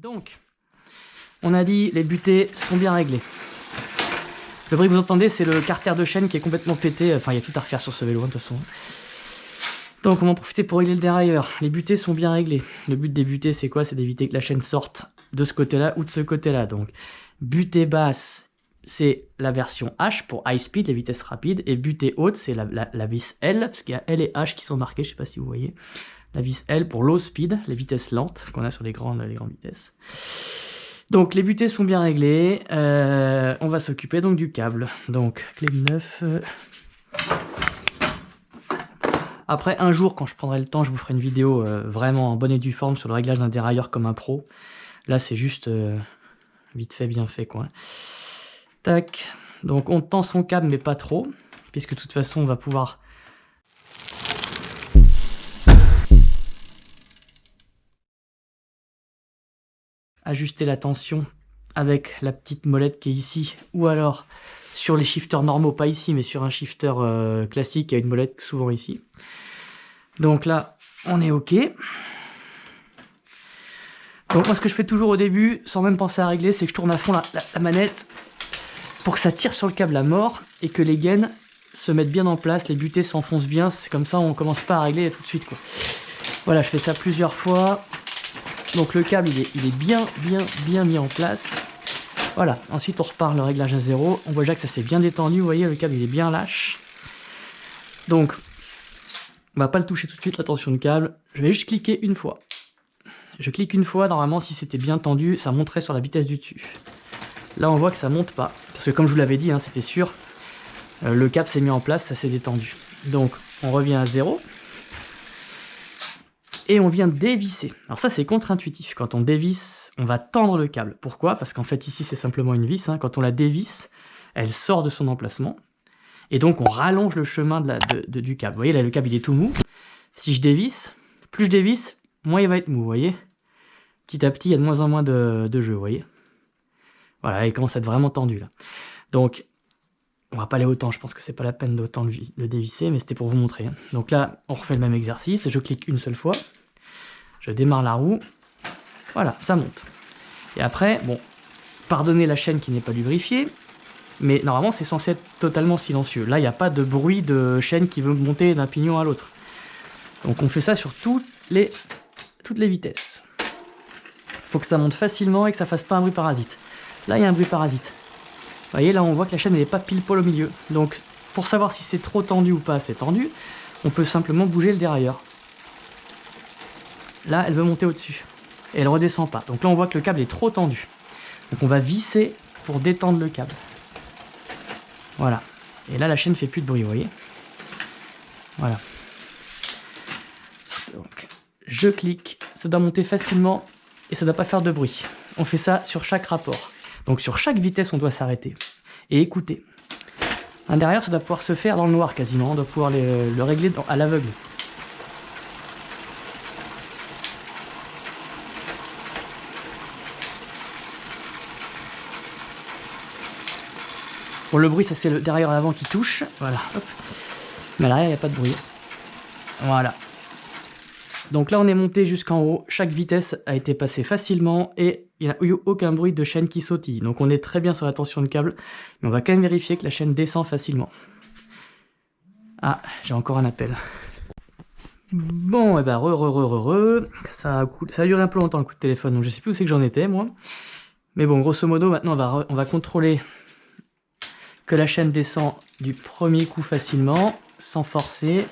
Donc, on a dit les butées sont bien réglées. Le bruit que vous entendez, c'est le carter de chaîne qui est complètement pété. Enfin, il y a tout à refaire sur ce vélo, de toute façon. Donc, on va en profiter pour régler le dérailleur. Les butées sont bien réglées. Le but des butées, c'est quoi? C'est d'éviter que la chaîne sorte de ce côté-là ou de ce côté-là. Donc, butée basse, c'est la version H pour high speed, les vitesses rapides. Et butée haute, c'est la vis L, parce qu'il y a L et H qui sont marqués, je ne sais pas si vous voyez. La vis L pour low speed, les vitesses lentes qu'on a sur les grandes vitesses. Donc les butées sont bien réglées, on va s'occuper donc du câble. Donc clé de neuf. Après un jour, quand je prendrai le temps, je vous ferai une vidéo vraiment en bonne et due forme sur le réglage d'un dérailleur comme un pro. Là c'est juste vite fait, bien fait quoi. Tac, donc on tend son câble mais pas trop, puisque de toute façon on va pouvoir ajuster la tension avec la petite molette qui est ici, ou alors sur les shifters normaux, pas ici, mais sur un shifter classique, il y a une molette souvent ici. Donc là, on est OK. Donc moi, ce que je fais toujours au début, sans même penser à régler, c'est que je tourne à fond la manette pour que ça tire sur le câble à mort et que les gaines se mettent bien en place, les butées s'enfoncent bien, c'est comme ça on commence pas à régler tout de suite quoi. Voilà, je fais ça plusieurs fois. Donc le câble il est bien mis en place. Voilà, ensuite on repart le réglage à 0. On voit déjà que ça s'est bien détendu, vous voyez le câble il est bien lâche. Donc on va pas le toucher tout de suite la tension de câble. Je vais juste cliquer une fois. Je clique une fois, normalement si c'était bien tendu, ça monterait sur la vitesse du dessus. Là on voit que ça monte pas. Parce que comme je vous l'avais dit, hein, c'était sûr, le câble s'est mis en place, ça s'est détendu. Donc on revient à 0. Et on vient dévisser. Alors ça c'est contre-intuitif. Quand on dévisse, on va tendre le câble. Pourquoi? Parce qu'en fait ici c'est simplement une vis. Hein. Quand on la dévisse, elle sort de son emplacement. Et donc on rallonge le chemin du câble. Vous voyez là le câble il est tout mou. Si je dévisse, plus je dévisse, moins il va être mou. Vous voyez? Petit à petit il y a de moins en moins de jeu. Vous voyez? Voilà, il commence à être vraiment tendu là. Donc on va pas aller autant. Je pense que c'est pas la peine d'autant le dévisser. Mais c'était pour vous montrer. Hein. Donc là on refait le même exercice. Je clique une seule fois. Je démarre la roue, voilà, ça monte. Et après, bon, pardonnez la chaîne qui n'est pas lubrifiée, mais normalement c'est censé être totalement silencieux. Là, il n'y a pas de bruit de chaîne qui veut monter d'un pignon à l'autre. Donc on fait ça sur toutes les vitesses. Il faut que ça monte facilement et que ça fasse pas un bruit parasite. Là, il y a un bruit parasite. Vous voyez, là on voit que la chaîne n'est pas pile poil au milieu. Donc pour savoir si c'est trop tendu ou pas assez tendu, on peut simplement bouger le dérailleur. Là, elle veut monter au-dessus. Et elle ne redescend pas. Donc là, on voit que le câble est trop tendu. Donc on va visser pour détendre le câble. Voilà. Et là, la chaîne ne fait plus de bruit, vous voyez. Voilà. Donc, je clique. Ça doit monter facilement et ça ne doit pas faire de bruit. On fait ça sur chaque rapport. Donc sur chaque vitesse, on doit s'arrêter et écouter. Derrière, ça doit pouvoir se faire dans le noir quasiment. On doit pouvoir le régler à l'aveugle. Bon, le bruit, ça c'est le dérailleur à l'avant qui touche. Voilà, hop. Mais à l'arrière, il n'y a pas de bruit. Voilà. Donc là, on est monté jusqu'en haut. Chaque vitesse a été passée facilement et il n'y a eu aucun bruit de chaîne qui sautille. Donc on est très bien sur la tension de câble. Mais on va quand même vérifier que la chaîne descend facilement. Ah, j'ai encore un appel. Bon, et ben, ça a duré un peu longtemps le coup de téléphone. Donc je sais plus où c'est que j'en étais, moi. Mais bon, grosso modo, maintenant, on va contrôler que la chaîne descend du premier coup facilement, sans forcer.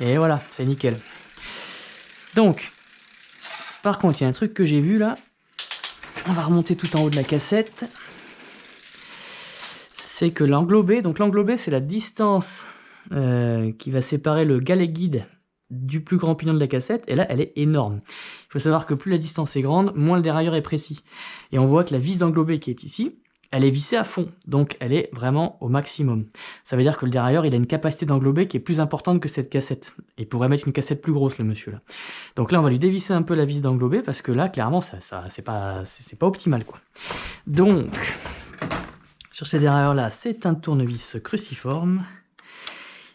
Et voilà, c'est nickel. Donc, par contre, il y a un truc que j'ai vu là. On va remonter tout en haut de la cassette. C'est que l'englobé, donc l'englobé c'est la distance qui va séparer le galet guide du plus grand pignon de la cassette, et là elle est énorme. Il faut savoir que plus la distance est grande, moins le dérailleur est précis. Et on voit que la vis d'englobé qui est ici, elle est vissée à fond, donc elle est vraiment au maximum. Ça veut dire que le dérailleur il a une capacité d'englobé qui est plus importante que cette cassette. Il pourrait mettre une cassette plus grosse le monsieur là. Donc là on va lui dévisser un peu la vis d'englobé parce que là clairement ça c'est pas optimal quoi. Donc sur ces dérailleurs là c'est un tournevis cruciforme,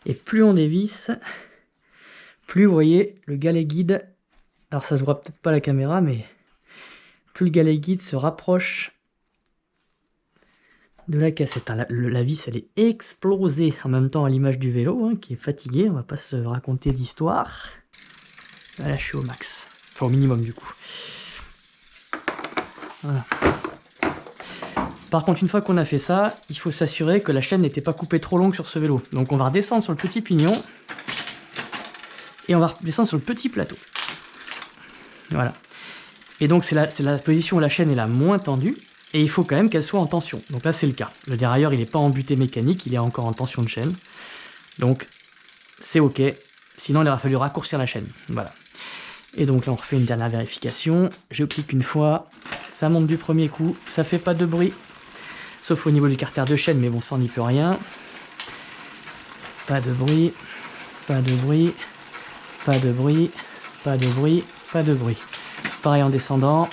et plus on dévisse, plus vous voyez le galet guide, alors ça se voit peut-être pas à la caméra, mais plus le galet guide se rapproche de la cassette. La vis elle est explosée en même temps à l'image du vélo, hein, qui est fatigué, on va pas se raconter d'histoire. Là je suis au max, enfin au minimum du coup. Voilà. Par contre, une fois qu'on a fait ça, il faut s'assurer que la chaîne n'était pas coupée trop longue sur ce vélo. Donc on va redescendre sur le petit pignon et on va redescendre sur le petit plateau. Voilà. Et donc c'est la position où la chaîne est la moins tendue et il faut quand même qu'elle soit en tension. Donc là c'est le cas. Le dérailleur il n'est pas en butée mécanique, il est encore en tension de chaîne. Donc c'est ok. Sinon il aurait fallu raccourcir la chaîne. Voilà. Et donc là on refait une dernière vérification. Je clique une fois, ça monte du premier coup, ça fait pas de bruit. Sauf au niveau du carter de chaîne, mais bon, ça on n'y peut rien. Pas de bruit, pas de bruit, pas de bruit, pas de bruit, pas de bruit. Pareil en descendant.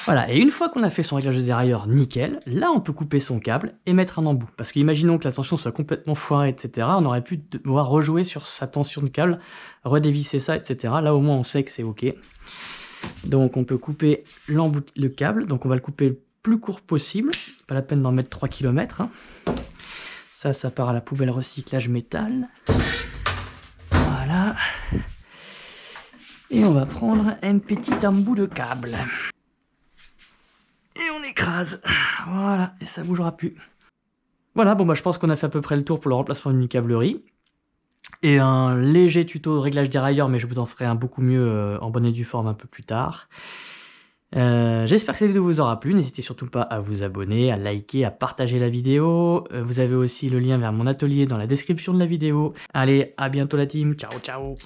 Voilà, et une fois qu'on a fait son réglage de dérailleur nickel, là on peut couper son câble et mettre un embout. Parce qu'imaginons que la tension soit complètement foirée, etc. On aurait pu devoir rejouer sur sa tension de câble, redévisser ça, etc. Là au moins on sait que c'est ok. Donc on peut couper le câble, donc on va le couper le plus court possible, pas la peine d'en mettre 3 km. Hein. Ça part à la poubelle recyclage métal. Voilà. Et on va prendre un petit embout de câble. Et on écrase. Voilà, et ça bougera plus. Voilà, bon bah je pense qu'on a fait à peu près le tour pour le remplacement d'une câblerie. Et un léger tuto de réglage dérailleur, mais je vous en ferai un beaucoup mieux en bonne et due forme un peu plus tard. J'espère que la vidéo vous aura plu, n'hésitez surtout pas à vous abonner, à liker, à partager la vidéo. Vous avez aussi le lien vers mon atelier dans la description de la vidéo. Allez, à bientôt la team, ciao ciao.